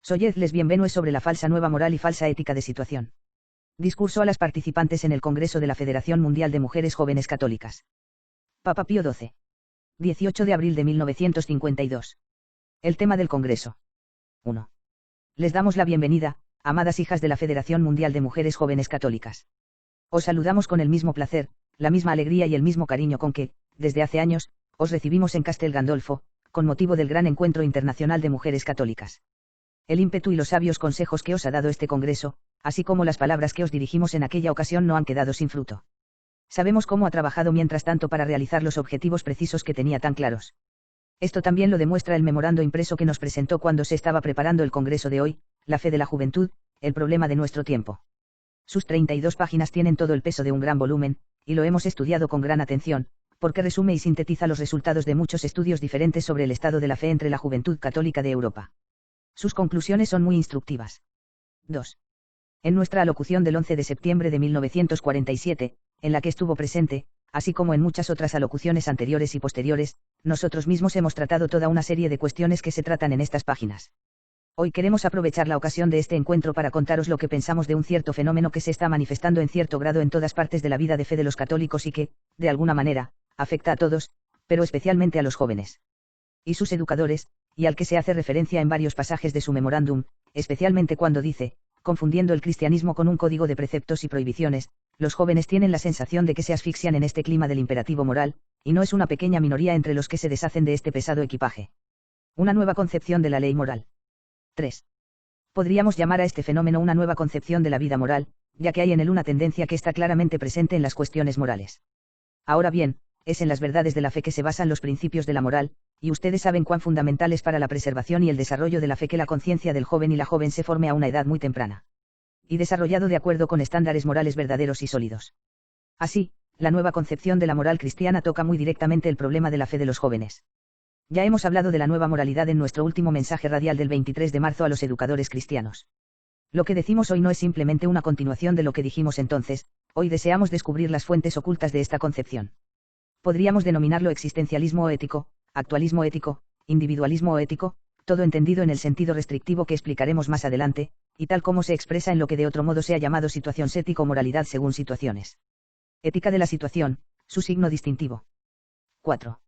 Soyezles bienvenue sobre la falsa nueva moral y falsa ética de situación. Discurso a las participantes en el Congreso de la Federación Mundial de Mujeres Jóvenes Católicas. Papa Pío XII. 18 de abril de 1952. El tema del Congreso. 1. Les damos la bienvenida, amadas hijas de la Federación Mundial de Mujeres Jóvenes Católicas. Os saludamos con el mismo placer, la misma alegría y el mismo cariño con que, desde hace años, os recibimos en Castel Gandolfo, con motivo del Gran Encuentro Internacional de Mujeres Católicas. El ímpetu y los sabios consejos que os ha dado este Congreso, así como las palabras que os dirigimos en aquella ocasión no han quedado sin fruto. Sabemos cómo ha trabajado mientras tanto para realizar los objetivos precisos que tenía tan claros. Esto también lo demuestra el memorando impreso que nos presentó cuando se estaba preparando el Congreso de hoy, La fe de la juventud, el problema de nuestro tiempo. Sus 32 páginas tienen todo el peso de un gran volumen, y lo hemos estudiado con gran atención, porque resume y sintetiza los resultados de muchos estudios diferentes sobre el estado de la fe entre la juventud católica de Europa. Sus conclusiones son muy instructivas. 2. En nuestra alocución del 11 de septiembre de 1947, en la que estuvo presente, así como en muchas otras alocuciones anteriores y posteriores, nosotros mismos hemos tratado toda una serie de cuestiones que se tratan en estas páginas. Hoy queremos aprovechar la ocasión de este encuentro para contaros lo que pensamos de un cierto fenómeno que se está manifestando en cierto grado en todas partes de la vida de fe de los católicos y que, de alguna manera, afecta a todos, pero especialmente a los jóvenes y sus educadores, y al que se hace referencia en varios pasajes de su memorándum, especialmente cuando dice, confundiendo el cristianismo con un código de preceptos y prohibiciones, los jóvenes tienen la sensación de que se asfixian en este clima del imperativo moral, y no es una pequeña minoría entre los que se deshacen de este pesado equipaje. Una nueva concepción de la ley moral. 3. Podríamos llamar a este fenómeno una nueva concepción de la vida moral, ya que hay en él una tendencia que está claramente presente en las cuestiones morales. Ahora bien, es en las verdades de la fe que se basan los principios de la moral, y ustedes saben cuán fundamental es para la preservación y el desarrollo de la fe que la conciencia del joven y la joven se forme a una edad muy temprana. Y desarrollado de acuerdo con estándares morales verdaderos y sólidos. Así, la nueva concepción de la moral cristiana toca muy directamente el problema de la fe de los jóvenes. Ya hemos hablado de la nueva moralidad en nuestro último mensaje radial del 23 de marzo a los educadores cristianos. Lo que decimos hoy no es simplemente una continuación de lo que dijimos entonces, hoy deseamos descubrir las fuentes ocultas de esta concepción. Podríamos denominarlo existencialismo o ético, actualismo ético, individualismo o ético, todo entendido en el sentido restrictivo que explicaremos más adelante, y tal como se expresa en lo que de otro modo se ha llamado situación ética o moralidad según situaciones. Ética de la situación, su signo distintivo. 4.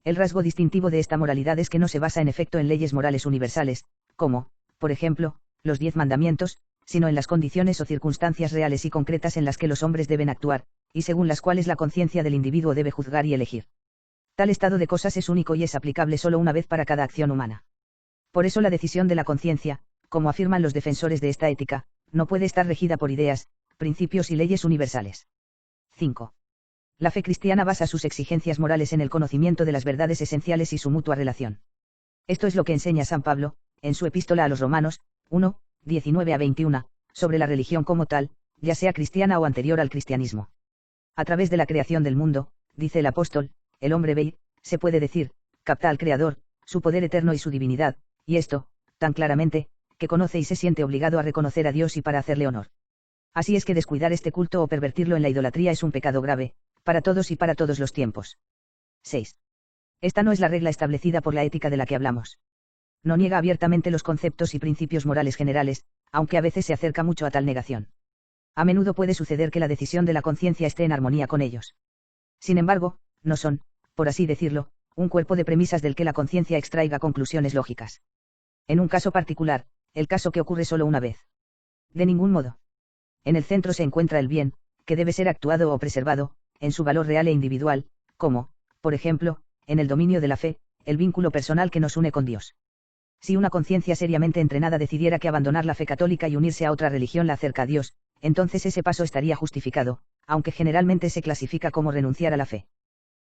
El rasgo distintivo de esta moralidad es que no se basa en efecto en leyes morales universales, como, por ejemplo, los 10 mandamientos, sino en las condiciones o circunstancias reales y concretas en las que los hombres deben actuar, y según las cuales la conciencia del individuo debe juzgar y elegir. Tal estado de cosas es único y es aplicable solo una vez para cada acción humana. Por eso la decisión de la conciencia, como afirman los defensores de esta ética, no puede estar regida por ideas, principios y leyes universales. 5. La fe cristiana basa sus exigencias morales en el conocimiento de las verdades esenciales y su mutua relación. Esto es lo que enseña San Pablo, en su epístola a los Romanos, 1, 19 a 21, sobre la religión como tal, ya sea cristiana o anterior al cristianismo. A través de la creación del mundo, dice el apóstol, el hombre ve, se puede decir, capta al Creador, su poder eterno y su divinidad, y esto, tan claramente, que conoce y se siente obligado a reconocer a Dios y para hacerle honor. Así es que descuidar este culto o pervertirlo en la idolatría es un pecado grave, para todos y para todos los tiempos. 6. Esta no es la regla establecida por la ética de la que hablamos. No niega abiertamente los conceptos y principios morales generales, aunque a veces se acerca mucho a tal negación. A menudo puede suceder que la decisión de la conciencia esté en armonía con ellos. Sin embargo, no son, por así decirlo, un cuerpo de premisas del que la conciencia extraiga conclusiones lógicas. En un caso particular, el caso que ocurre solo una vez. De ningún modo. En el centro se encuentra el bien, que debe ser actuado o preservado, en su valor real e individual, como, por ejemplo, en el dominio de la fe, el vínculo personal que nos une con Dios. Si una conciencia seriamente entrenada decidiera que abandonar la fe católica y unirse a otra religión la acerca a Dios, entonces ese paso estaría justificado, aunque generalmente se clasifica como renunciar a la fe.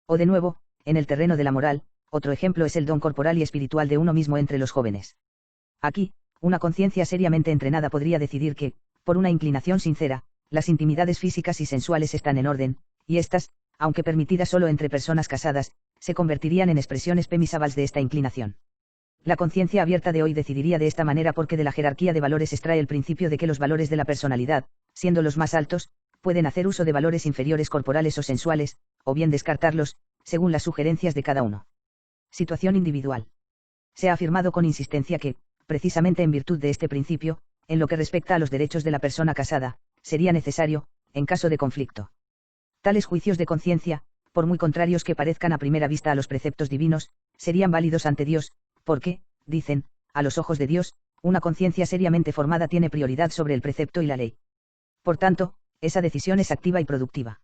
O de nuevo, en el terreno de la moral, otro ejemplo es el don corporal y espiritual de uno mismo entre los jóvenes. Aquí, una conciencia seriamente entrenada podría decidir que, por una inclinación sincera, las intimidades físicas y sensuales están en orden, y estas, aunque permitidas solo entre personas casadas, se convertirían en expresiones permisables de esta inclinación. La conciencia abierta de hoy decidiría de esta manera porque de la jerarquía de valores extrae el principio de que los valores de la personalidad, siendo los más altos, pueden hacer uso de valores inferiores corporales o sensuales, o bien descartarlos, según las sugerencias de cada uno. Situación individual. Se ha afirmado con insistencia que, precisamente en virtud de este principio, en lo que respecta a los derechos de la persona casada, sería necesario, en caso de conflicto. Tales juicios de conciencia, por muy contrarios que parezcan a primera vista a los preceptos divinos, serían válidos ante Dios, porque, dicen, a los ojos de Dios, una conciencia seriamente formada tiene prioridad sobre el precepto y la ley. Por tanto, esa decisión es activa y productiva.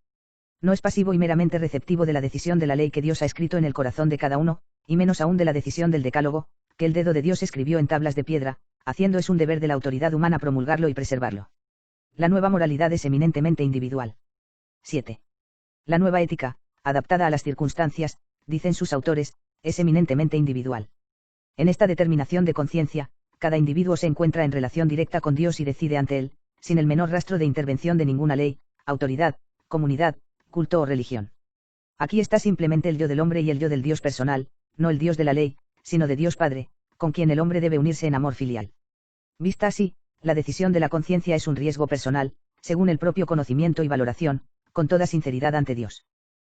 No es pasivo y meramente receptivo de la decisión de la ley que Dios ha escrito en el corazón de cada uno, y menos aún de la decisión del decálogo, que el dedo de Dios escribió en tablas de piedra, haciendo es un deber de la autoridad humana promulgarlo y preservarlo. La nueva moralidad es eminentemente individual. 7. La nueva ética, adaptada a las circunstancias, dicen sus autores, es eminentemente individual. En esta determinación de conciencia, cada individuo se encuentra en relación directa con Dios y decide ante él, sin el menor rastro de intervención de ninguna ley, autoridad, comunidad, culto o religión. Aquí está simplemente el yo del hombre y el yo del Dios personal, no el Dios de la ley, sino de Dios Padre, con quien el hombre debe unirse en amor filial. Vista así, la decisión de la conciencia es un riesgo personal, según el propio conocimiento y valoración, con toda sinceridad ante Dios.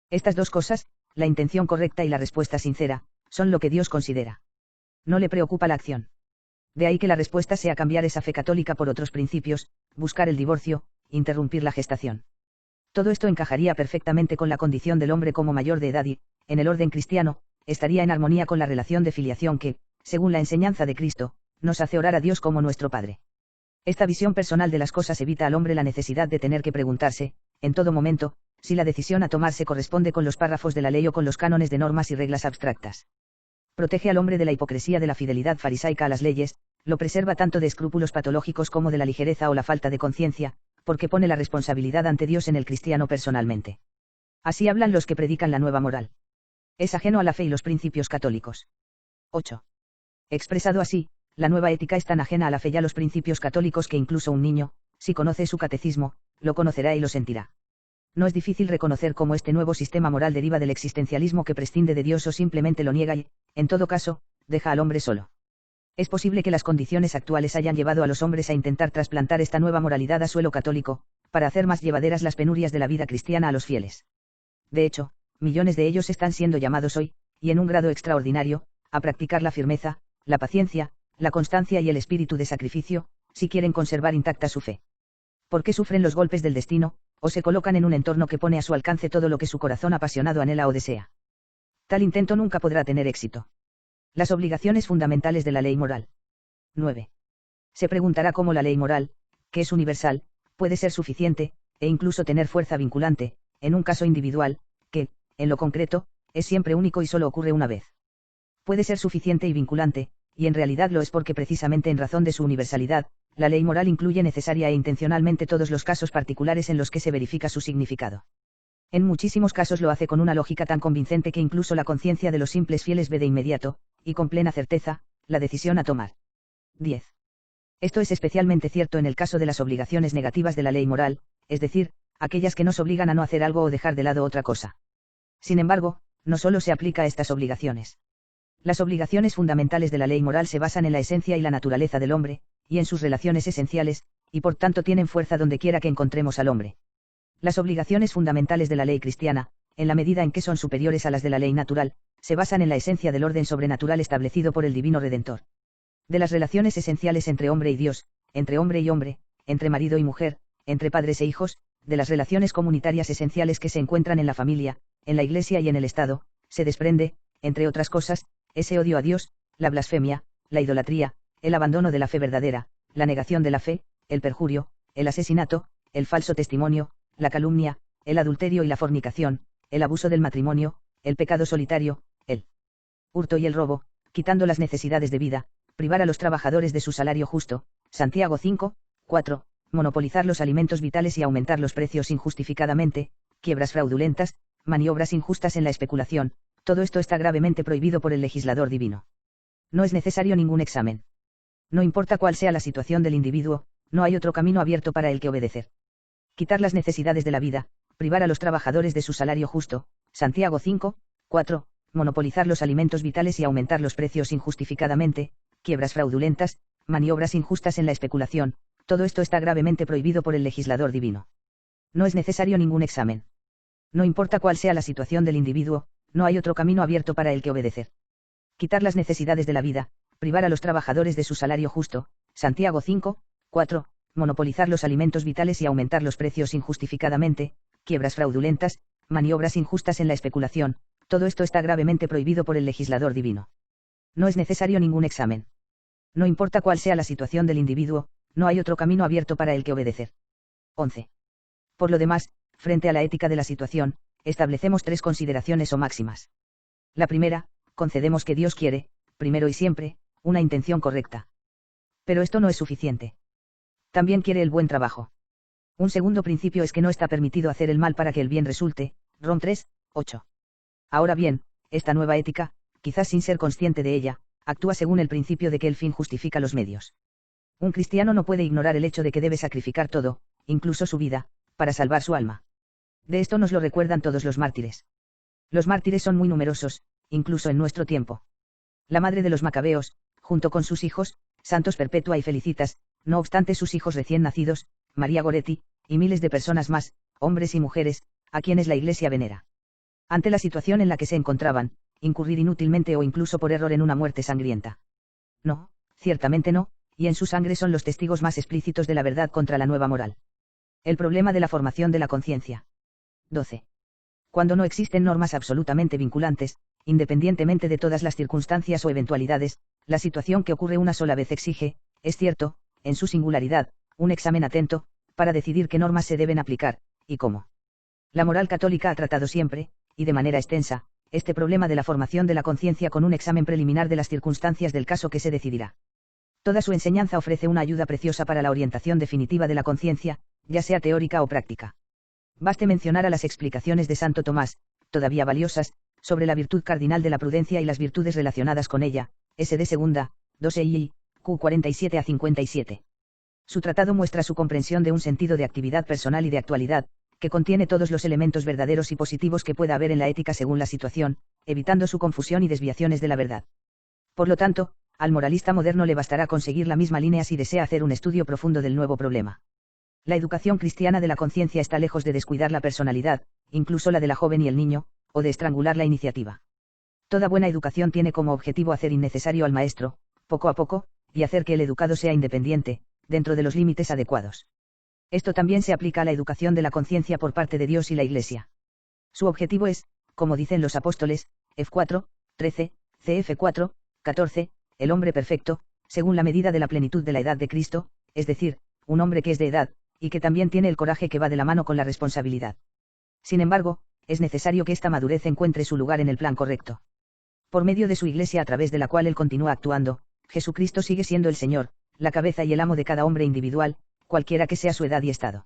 Estas dos cosas, la intención correcta y la respuesta sincera, son lo que Dios considera. No le preocupa la acción. De ahí que la respuesta sea cambiar esa fe católica por otros principios, buscar el divorcio, interrumpir la gestación. Todo esto encajaría perfectamente con la condición del hombre como mayor de edad y, en el orden cristiano, estaría en armonía con la relación de filiación que, según la enseñanza de Cristo, nos hace orar a Dios como nuestro Padre. Esta visión personal de las cosas evita al hombre la necesidad de tener que preguntarse, en todo momento, si la decisión a tomar se corresponde con los párrafos de la ley o con los cánones de normas y reglas abstractas. Protege al hombre de la hipocresía de la fidelidad farisaica a las leyes, lo preserva tanto de escrúpulos patológicos como de la ligereza o la falta de conciencia, porque pone la responsabilidad ante Dios en el cristiano personalmente. Así hablan los que predican la nueva moral. Es ajeno a la fe y los principios católicos. 8. Expresado así, la nueva ética es tan ajena a la fe y a los principios católicos que incluso un niño, si conoce su catecismo, lo conocerá y lo sentirá. No es difícil reconocer cómo este nuevo sistema moral deriva del existencialismo que prescinde de Dios o simplemente lo niega y, en todo caso, deja al hombre solo. Es posible que las condiciones actuales hayan llevado a los hombres a intentar trasplantar esta nueva moralidad a suelo católico, para hacer más llevaderas las penurias de la vida cristiana a los fieles. De hecho, millones de ellos están siendo llamados hoy, y en un grado extraordinario, a practicar la firmeza, la paciencia, la constancia y el espíritu de sacrificio, si quieren conservar intacta su fe. Porque sufren los golpes del destino, o se colocan en un entorno que pone a su alcance todo lo que su corazón apasionado anhela o desea. Tal intento nunca podrá tener éxito. Las obligaciones fundamentales de la ley moral. 9. Se preguntará cómo la ley moral, que es universal, puede ser suficiente, e incluso tener fuerza vinculante, en un caso individual, que, en lo concreto, es siempre único y solo ocurre una vez. Puede ser suficiente y vinculante, y en realidad lo es porque precisamente en razón de su universalidad, la ley moral incluye necesaria e intencionalmente todos los casos particulares en los que se verifica su significado. En muchísimos casos lo hace con una lógica tan convincente que incluso la conciencia de los simples fieles ve de inmediato, y con plena certeza, la decisión a tomar. 10. Esto es especialmente cierto en el caso de las obligaciones negativas de la ley moral, es decir, aquellas que nos obligan a no hacer algo o dejar de lado otra cosa. Sin embargo, no solo se aplica a estas obligaciones. Las obligaciones fundamentales de la ley moral se basan en la esencia y la naturaleza del hombre, y en sus relaciones esenciales, y por tanto tienen fuerza donde quiera que encontremos al hombre. Las obligaciones fundamentales de la ley cristiana, en la medida en que son superiores a las de la ley natural, se basan en la esencia del orden sobrenatural establecido por el Divino Redentor. De las relaciones esenciales entre hombre y Dios, entre hombre y hombre, entre marido y mujer, entre padres e hijos, de las relaciones comunitarias esenciales que se encuentran en la familia, en la Iglesia y en el Estado, se desprende, entre otras cosas, ese odio a Dios, la blasfemia, la idolatría, el abandono de la fe verdadera, la negación de la fe, el perjurio, el asesinato, el falso testimonio, la calumnia, el adulterio y la fornicación, el abuso del matrimonio, el pecado solitario, el hurto y el robo, quitando las necesidades de vida, privar a los trabajadores de su salario justo, Santiago 5, 4, monopolizar los alimentos vitales y aumentar los precios injustificadamente, quiebras fraudulentas, maniobras injustas en la especulación, todo esto está gravemente prohibido por el legislador divino. No es necesario ningún examen. No importa cuál sea la situación del individuo, no hay otro camino abierto para el que obedecer. Quitar las necesidades de la vida, privar a los trabajadores de su salario justo, Santiago 5, 4, monopolizar los alimentos vitales y aumentar los precios injustificadamente, quiebras fraudulentas, maniobras injustas en la especulación, todo esto está gravemente prohibido por el legislador divino. No es necesario ningún examen. No importa cuál sea la situación del individuo, no hay otro camino abierto para el que obedecer. Quitar las necesidades de la vida, privar a los trabajadores de su salario justo, Santiago 5, 4, monopolizar los alimentos vitales y aumentar los precios injustificadamente, quiebras fraudulentas, maniobras injustas en la especulación, todo esto está gravemente prohibido por el legislador divino. No es necesario ningún examen. No importa cuál sea la situación del individuo, no hay otro camino abierto para el que obedecer. 11. Por lo demás, frente a la ética de la situación, establecemos 3 consideraciones o máximas. La primera, concedemos que Dios quiere, primero y siempre, una intención correcta. Pero esto no es suficiente. También quiere el buen trabajo. Un segundo principio es que no está permitido hacer el mal para que el bien resulte, Rom 3, 8. Ahora bien, esta nueva ética, quizás sin ser consciente de ella, actúa según el principio de que el fin justifica los medios. Un cristiano no puede ignorar el hecho de que debe sacrificar todo, incluso su vida, para salvar su alma. De esto nos lo recuerdan todos los mártires. Los mártires son muy numerosos, incluso en nuestro tiempo. La madre de los macabeos, junto con sus hijos, santos Perpetua y Felicitas, no obstante sus hijos recién nacidos, María Goretti, y miles de personas más, hombres y mujeres, a quienes la Iglesia venera. Ante la situación en la que se encontraban, incurrir inútilmente o incluso por error en una muerte sangrienta. No, ciertamente no, y en su sangre son los testigos más explícitos de la verdad contra la nueva moral. El problema de la formación de la conciencia. 12. Cuando no existen normas absolutamente vinculantes, independientemente de todas las circunstancias o eventualidades, la situación que ocurre una sola vez exige, es cierto, en su singularidad, un examen atento, para decidir qué normas se deben aplicar, y cómo. La moral católica ha tratado siempre, y de manera extensa, este problema de la formación de la conciencia con un examen preliminar de las circunstancias del caso que se decidirá. Toda su enseñanza ofrece una ayuda preciosa para la orientación definitiva de la conciencia, ya sea teórica o práctica. Baste mencionar a las explicaciones de Santo Tomás, todavía valiosas, sobre la virtud cardinal de la prudencia y las virtudes relacionadas con ella, S.D. Segunda, 2 EI, Q 47 a 57. Su tratado muestra su comprensión de un sentido de actividad personal y de actualidad, que contiene todos los elementos verdaderos y positivos que pueda haber en la ética según la situación, evitando su confusión y desviaciones de la verdad. Por lo tanto, al moralista moderno le bastará conseguir la misma línea si desea hacer un estudio profundo del nuevo problema. La educación cristiana de la conciencia está lejos de descuidar la personalidad, incluso la de la joven y el niño, o de estrangular la iniciativa. Toda buena educación tiene como objetivo hacer innecesario al maestro, poco a poco, y hacer que el educado sea independiente, dentro de los límites adecuados. Esto también se aplica a la educación de la conciencia por parte de Dios y la Iglesia. Su objetivo es, como dicen los apóstoles, F4, 13, CF4, 14, el hombre perfecto, según la medida de la plenitud de la edad de Cristo, es decir, un hombre que es de edad, y que también tiene el coraje que va de la mano con la responsabilidad. Sin embargo, es necesario que esta madurez encuentre su lugar en el plan correcto. Por medio de su Iglesia a través de la cual él continúa actuando, Jesucristo sigue siendo el Señor, la cabeza y el amo de cada hombre individual, cualquiera que sea su edad y estado.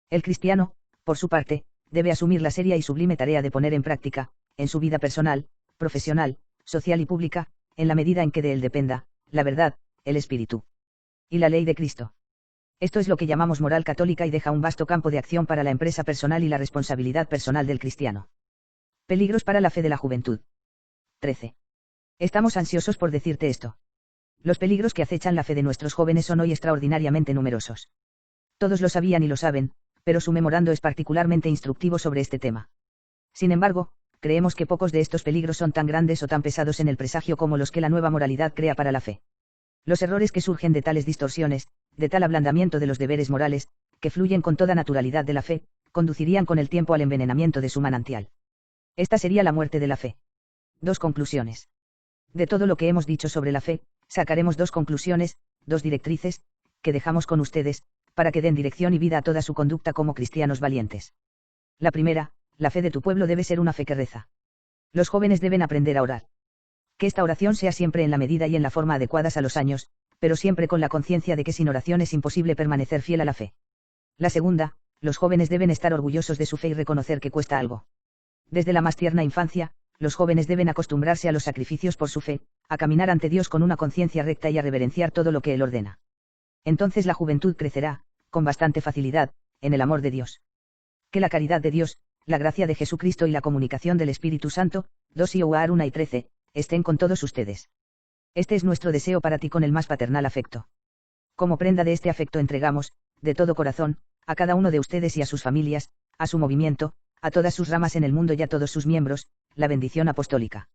El cristiano, por su parte, debe asumir la seria y sublime tarea de poner en práctica, en su vida personal, profesional, social y pública, en la medida en que de él dependa, la verdad, el Espíritu y la ley de Cristo. Esto es lo que llamamos moral católica y deja un vasto campo de acción para la empresa personal y la responsabilidad personal del cristiano. Peligros para la fe de la juventud. 13. Estamos ansiosos por decirte esto. Los peligros que acechan la fe de nuestros jóvenes son hoy extraordinariamente numerosos. Todos lo sabían y lo saben, pero su memorando es particularmente instructivo sobre este tema. Sin embargo, creemos que pocos de estos peligros son tan grandes o tan pesados en el presagio como los que la nueva moralidad crea para la fe. Los errores que surgen de tales distorsiones, de tal ablandamiento de los deberes morales, que fluyen con toda naturalidad de la fe, conducirían con el tiempo al envenenamiento de su manantial. Esta sería la muerte de la fe. 2 conclusiones. De todo lo que hemos dicho sobre la fe, sacaremos 2 conclusiones, 2 directrices, que dejamos con ustedes, para que den dirección y vida a toda su conducta como cristianos valientes. La primera, la fe de tu pueblo debe ser una fe que reza. Los jóvenes deben aprender a orar. Que esta oración sea siempre en la medida y en la forma adecuadas a los años, pero siempre con la conciencia de que sin oración es imposible permanecer fiel a la fe. La segunda, los jóvenes deben estar orgullosos de su fe y reconocer que cuesta algo. Desde la más tierna infancia, los jóvenes deben acostumbrarse a los sacrificios por su fe, a caminar ante Dios con una conciencia recta y a reverenciar todo lo que Él ordena. Entonces la juventud crecerá, con bastante facilidad, en el amor de Dios. Que la caridad de Dios, la gracia de Jesucristo y la comunicación del Espíritu Santo, 2 Ioar 1 y 13, estén con todos ustedes. Este es nuestro deseo para ti con el más paternal afecto. Como prenda de este afecto entregamos, de todo corazón, a cada uno de ustedes y a sus familias, a su movimiento, a todas sus ramas en el mundo y a todos sus miembros, la bendición apostólica.